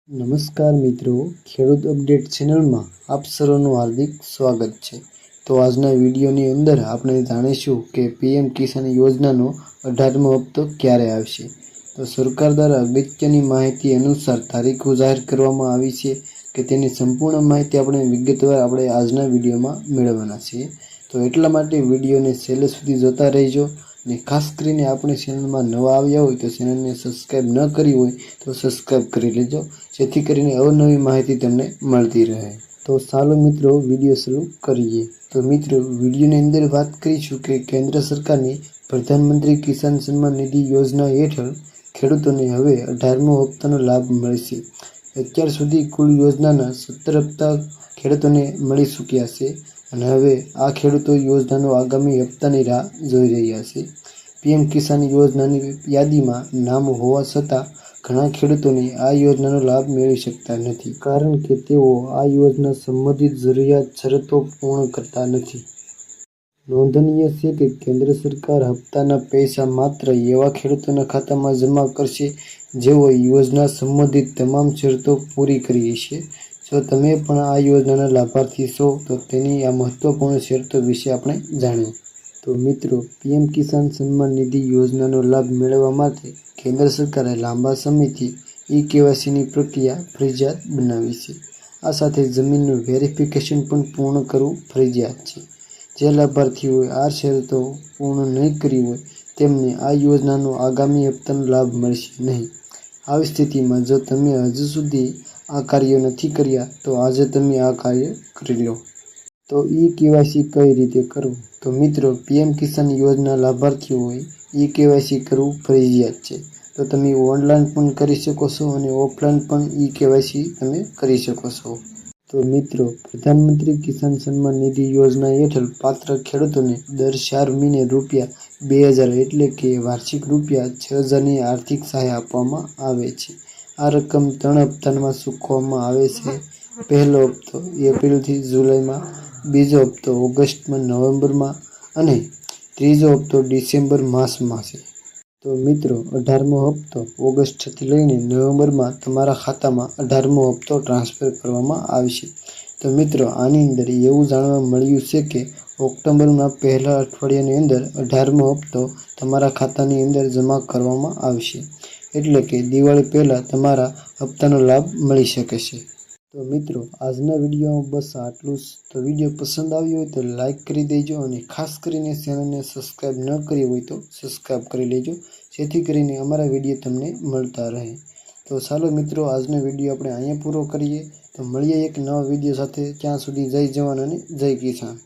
નમસ્કાર મિત્રો, ખેડૂત અપડેટ ચેનલમાં આપ સર્વનું હાર્દિક સ્વાગત છે। તો આજના વિડીયોની અંદર આપણે જાણીશું કે પીએમ કિસાન યોજનાનો 18મો હપ્તો ક્યારે આવશે। તો સરકાર દ્વારા અગત્યની માહિતી અનુસાર તારીખો જાહેર કરવામાં આવી છે કે તેની સંપૂર્ણ માહિતી આપણે વિગતવાર આજના વિડીયોમાં મેળવવાના છીએ। તો એટલા માટે વિડીયોને છેલ્લે સુધી જોતા રહેજો અને ખાસ કરીને આપણી ચેનલમાં નવા આવ્યા હોય તો ચેનલને સબસ્ક્રાઈબ ન કરી હોય તો સબસ્ક્રાઈબ કરી લેજો, જેથી કરીને અવનવી માહિતી તમને મળતી રહે। તો ચાલો મિત્રો વિડીયો શરૂ કરીએ। તો મિત્રો વિડીયોની અંદર વાત કરીશું કે કેન્દ્ર સરકારની પ્રધાનમંત્રી કિસાન સન્માન નિધિ યોજના હેઠળ ખેડૂતોને હવે 18મો હપ્તાનો લાભ મળશે। અત્યાર સુધી કુલ યોજનાના 17 હપ્તા ખેડૂતોને મળી ચૂક્યા છે અને હવે આ ખેડૂતો યોજનાનો આગામી હપ્તાની રાહ જોઈ રહ્યા છે। પીએમ કિસાન યોજનાની યાદીમાં નામ હોવા છતાં ઘણા ખેડૂતોને આ યોજનાનો લાભ મેળવી શકતા નથી, કારણ કે તેઓ આ યોજના સંબંધિત જરૂરિયાત શરતો પૂર્ણ કરતા નથી। નોંધનીય છે કે કેન્દ્ર સરકાર હપ્તાના પૈસા માત્ર એવા ખેડૂતોના ખાતામાં જમા કરશે જેઓએ યોજના સંબંધિત તમામ શરતો પૂરી કરી છે। જો તમે પણ આ યોજનાના લાભાર્થી છો તો તેની આ મહત્વપૂર્ણ શરતો વિશે આપણે જાણીએ। તો મિત્રો, પીએમ કિસાન સન્માન નિધિ યોજનાનો લાભ મેળવવા માટે કેન્દ્ર સરકારે લાંબા સમયથી ઈ-કેવાયસીની પ્રક્રિયા ફરજિયાત બનાવી છે। આ સાથે જમીનનું વેરિફિકેશન પણ પૂર્ણ કરવું ફરજિયાત છે। જે લાભાર્થીઓએ આ શરતો પૂર્ણ નહીં કરી હોય તેમને આ યોજનાનો આગામી હપ્તાનો લાભ મળશે નહીં। આવી સ્થિતિમાં જો તમે હજુ સુધી આ કાર્ય નથી કર્યા તો આજે તમે આ કાર્ય કરી લો। તો ઈ-કેવાયસી કઈ રીતે કરવું? તો મિત્રો, પીએમ કિસાન યોજના લાભાર્થીઓએ ઈ-કેવાયસી કરવું ફરજિયાત છે। તો તમે ઓનલાઈન પણ કરી શકો છો અને ઓફલાઈન પણ ઈ-કેવાયસી તમે કરી શકો છો। તો મિત્રો, પ્રધાનમંત્રી કિસાન સન્માન નિધિ યોજના હેઠળ પાત્ર ખેડૂતોને દર 4 મહિને ₹2000 એટલે કે વાર્ષિક ₹6000ની આર્થિક સહાય આપવામાં આવે છે। આ રકમ 3 હપ્તામાં ચૂકવવામાં આવે છે। પહેલો હપ્તો એપ્રિલથી જુલાઈમાં, બીજો હપ્તો ઓગસ્ટ-નવેમ્બરમાં અને ત્રીજો હપ્તો ડિસેમ્બર માસમાં છે। તો મિત્રો, 18મો હપ્તો ઓગસ્ટથી લઈને નવેમ્બરમાં તમારા ખાતામાં 18મો હપ્તો ટ્રાન્સફર કરવામાં આવશે। તો મિત્રો, આની અંદર એવું જાણવા મળ્યું છે કે ઓક્ટોબરના પહેલા અઠવાડિયાની અંદર 18મો હપ્તો તમારા ખાતાની અંદર જમા કરવામાં આવશે, એટલે કે દિવાળી પહેલાં તમારા હપ્તાનો લાભ મળી શકે છે। તો મિત્રો, આજના વિડીયોમાં બસ આટલું જ। તો વિડીયો પસંદ આવ્યો હોય તો લાઈક કરી દેજો અને ખાસ કરીને ચેનલને સબસ્ક્રાઈબ ન કરી હોય તો સબસ્ક્રાઈબ કરી લેજો, જેથી કરીને અમારા વિડીયો તમને મળતા રહે। તો ચાલો મિત્રો, આજનો વિડીયો આપણે અહીંયા પૂરો કરીએ। તો મળીએ એક નવા વિડીયો સાથે। ત્યાં સુધી જય જવાન અને જય કિસાન।